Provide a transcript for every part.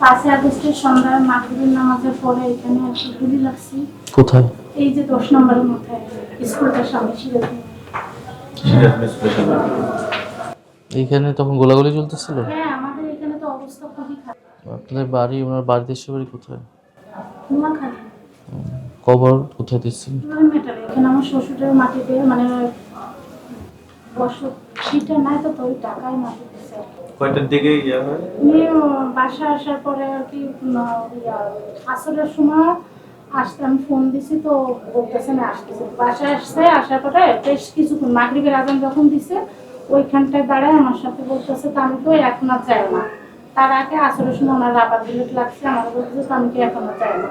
5 আগস্টের সন্ধ্যায় মাগরিবের নামাজের পরে এখানে একটা গুলি লাগছে। কোথায়? এই যে 10 নম্বরের মাথায় স্কুলটার সামনে সিরাজ। এইখানে তখন গোলাগুলি চলতেছিল? হ্যাঁ, আমাদের এখানে তো অবস্থা খুবই খারাপ। আপনাদের বাড়ি, ওনার বাড়ি, দেশের বাড়ি কোথায়? নোয়াখালী। কবর কোথায় দিচ্ছেন? মেটালে এখানে আমার শ্বশুরের মাটিতে মানে বসত সেটা নাই তো ওই টাকায় মাটি দিচ্ছে। কয়টার দিকে ইয়া হয়? উনি বাসা আসার পরে আর কি আসরের সময় আসতে আমি ফোন দিছি তো বলতেছে না আসতেছে। বাসায় আসছে, আসার পরে বেশ কিছুক্ষণ মাগরিবের আজান যখন দিছে ওইখানটায় দাঁড়ায় আমার সাথে বলতেছে তো আমি তো এখন আর যাই না। তার আগে আসরের সময় ওনার রাবার বুলেট লাগছে, আমার বলতেছে তো আমি কি এখন আর যাই না।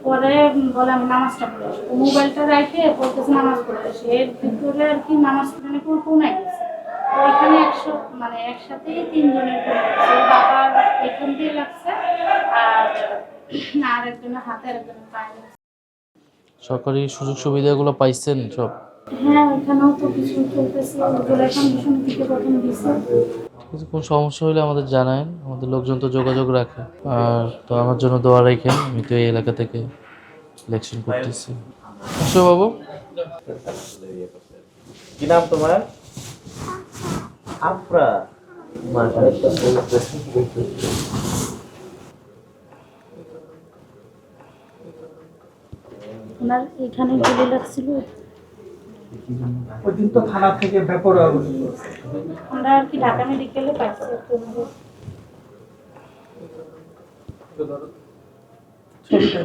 পরে বলে আমি নামাজটা পড়ে আসি, মোবাইলটা রেখে বলতেছে নামাজ পড়ে আসি। এর ভিতরে আর কি নামাজ পড়ে নাকি ওর কোনায় গেছে। ওইখানে মানে একসাথেই 3 জনের করে লাগছে। ওর বাবার এখান দিয়ে লাগছে আর একজনের হাতে আর একজনের পায়ে লাগছে। সরকারি সুযোগ সুবিধাগুলো পাইছেন সব? হ্যাঁ, ওইখানেও তো কিছু চলতেছে, জেলা কমিশন থেকে প্রথম দিছে। কিছু কোন সমস্যা হলে আমাদের জানায়েন, আমাদের লোকজন তো যোগাযোগ রাখে। আর তো আমার জন্য দোয়া রাখেন, আমি তো এই এলাকা থেকে ইলেকশন করতেছি। আসো বাবু। কি নাম তোমার? আফরা। ওনার এখানে গুলি লাগছিল। ওই দিন তো থানা থেকে বেপরোয়া আমরা আর কি ঢাকা মেডিকেলে পাইছি। ছবিটা